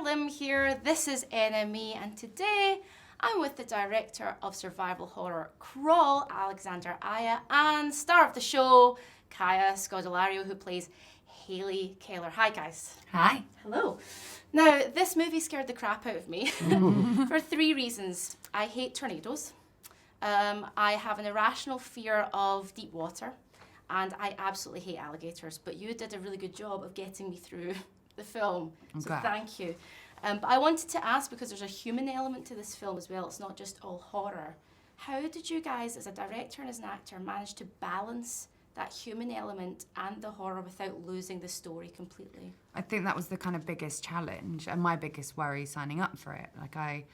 Lim here, this is NME, and today I'm with the director of survival horror Crawl, Alexandre Aja, and star of the show, Kaya Scodelario, who plays Haley Kaler. Hi guys. Hi. Hello. Now, this movie scared the crap out of me for 3 reasons. I hate tornadoes, I have an irrational fear of deep water, and I absolutely hate alligators, but you did a really good job of getting me through the film, so thank you. But I wanted to ask, because there's a human element to this film as well, it's not just all horror. How did you guys, as a director and as an actor, manage to balance that human element and the horror without losing the story completely? I think that was the kind of biggest challenge and my biggest worry signing up for it. Like I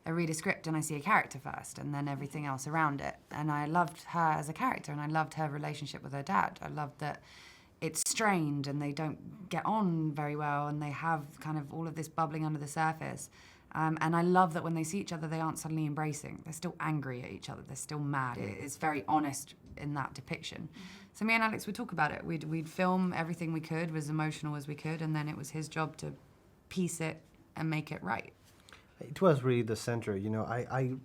read a script and I see a character first and then everything else around it. And I loved her as a character and I loved her relationship with her dad. I loved that it's strained and they don't get on very well and they have kind of all of this bubbling under the surface. And I love that when they see each other, they aren't suddenly embracing. They're still angry at each other. They're still mad. It's very honest in that depiction. So me and Alex would talk about it. We'd film everything we could, as emotional as we could, and then it was his job to piece it and make it right. It was really the center. You know, I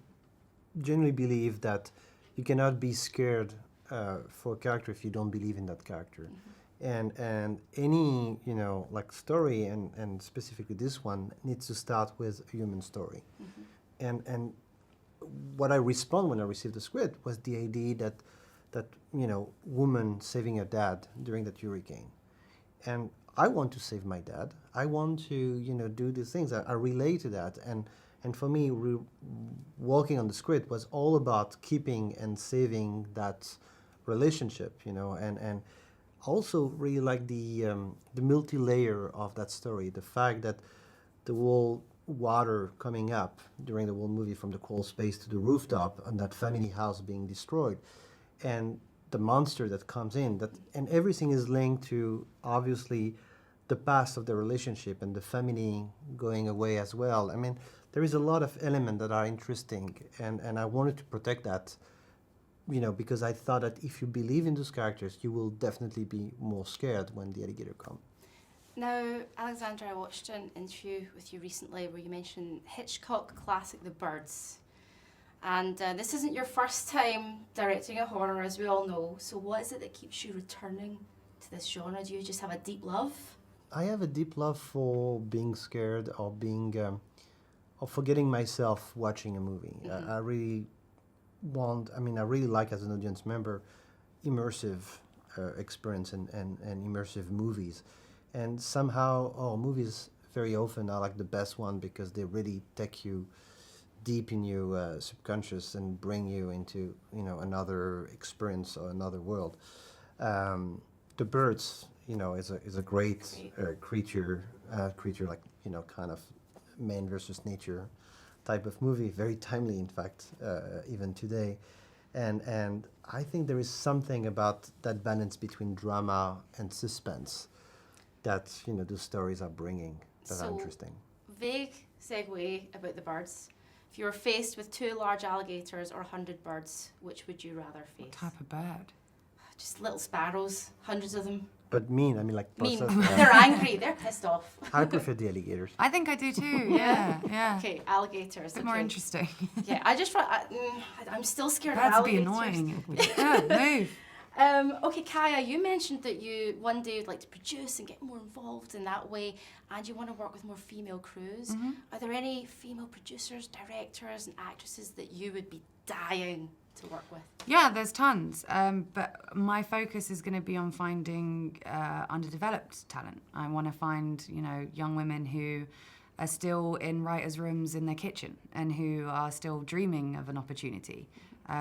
genuinely believe that you cannot be scared for a character if you don't believe in that character. And any, you know, like story, and specifically this one, needs to start with a human story. And what I respond when I received the script was the idea that you know, woman saving her dad during that hurricane. And I want to save my dad. I want to, you know, do these things. I relate to that. And for me, working on the script was all about keeping and saving that relationship, you know, and also really like the multi-layer of that story. The fact that the whole water coming up during the whole movie from the crawl space to the rooftop and that family house being destroyed, and the monster that comes in, and everything is linked to obviously the past of the relationship and the family going away as well. I mean, there is a lot of elements that are interesting, and I wanted to protect that, you know, because I thought that if you believe in those characters, you will definitely be more scared when the alligator comes. Now, Alexandra, I watched an interview with you recently where you mentioned Hitchcock classic The Birds. And this isn't your first time directing a horror, as we all know. So what is it that keeps you returning to this genre? Do you just have a deep love? I have a deep love for being scared or being, or forgetting myself watching a movie. I really like, as an audience member, immersive experience and immersive movies. And somehow, movies very often are like the best one because they really take you deep in your subconscious and bring you into, you know, another experience or another world. The Birds, you know, is a great creature like, you know, kind of man versus nature type of movie, very timely, in fact, even today. And I think there is something about that balance between drama and suspense that, you know, the stories are bringing that are interesting. Vague segue about The Birds. If you were faced with 2 large alligators or 100 birds, which would you rather face? What type of bird? Just little sparrows, hundreds of them. But mean, I mean, like... Mean. They're angry, they're pissed off. I prefer the alligators. I think I do too, yeah. Okay, alligators. A bit more interesting. Yeah, I'm still scared of Birds would be alligators. annoying. Yeah, move. Okay, Kaya, you mentioned that you one day would like to produce and get more involved in that way, and you want to work with more female crews. Are there any female producers, directors, and actresses that you would be dying to work with? Yeah, there's tons, but my focus is going to be on finding underdeveloped talent. I want to find, you know, young women who are still in writers' rooms in their kitchen and who are still dreaming of an opportunity.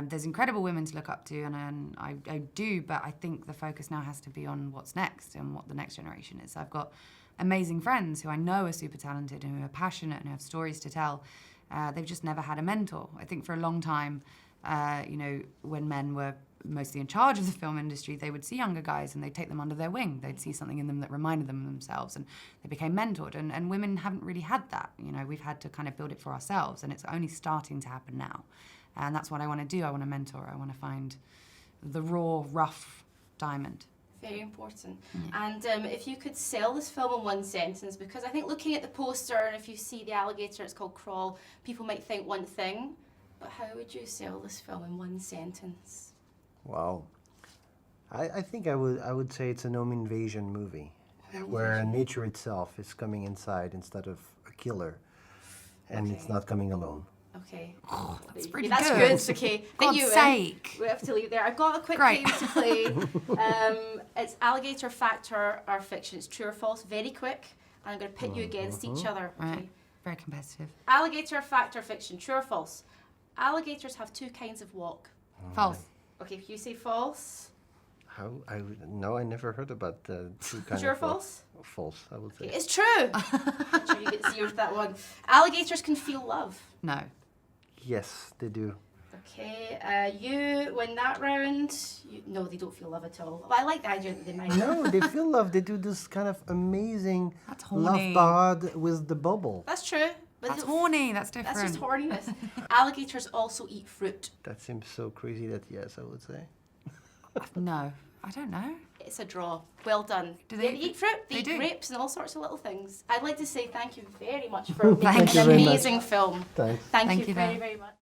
There's incredible women to look up to, and I do, but I think the focus now has to be on what's next and what the next generation is. I've got amazing friends who I know are super talented and who are passionate and who have stories to tell. They've just never had a mentor. I think for a long time, you know, when men were mostly in charge of the film industry, they would see younger guys and they'd take them under their wing. They'd see something in them that reminded them of themselves, and they became mentored. And women haven't really had that. You know, we've had to kind of build it for ourselves, and it's only starting to happen now. And that's what I want to do. I want to mentor. I want to find the raw, rough diamond. Very important. And if you could sell this film in one sentence, because I think looking at the poster, and if you see the alligator, it's called Crawl, people might think one thing, but how would you sell this film in one sentence? Wow. I think I would say it's an home invasion movie, where nature itself is coming inside instead of a killer, and it's not coming alone. Okay. That's pretty That's good. good. Okay. Thank God's you. sake. We have to leave there. I've got a quick Great. game to play. It's alligator fact or fiction. It's true or false. Very quick. And I'm going to pit you against each other. Okay. Right. Very competitive. Alligator fact or fiction. True or false? Alligators have two kinds of walk. False. Okay, if you say false. No, I never heard about the two kinds True or of false? False, I would say. Okay, it's true. Sure, you get 0 for that one. Alligators can feel love. No. Yes, they do. Okay, you win that round. No, they don't feel love at all. Well, I like the idea that they might. No, they feel love. They do this kind of amazing That's love horny. parade with the bubble. That's true. But That's they don't- horny. That's different. That's just horniness. Alligators also eat fruit. That seems so crazy that yes, I would say. No. I don't know. It's a draw. Well done. Do They they- eat fruit, they they eat do. grapes and all sorts of little things. I'd like to say thank you very much for making Thank an you very much. amazing film. Thanks. Thank Thank you you, very, Val. very much.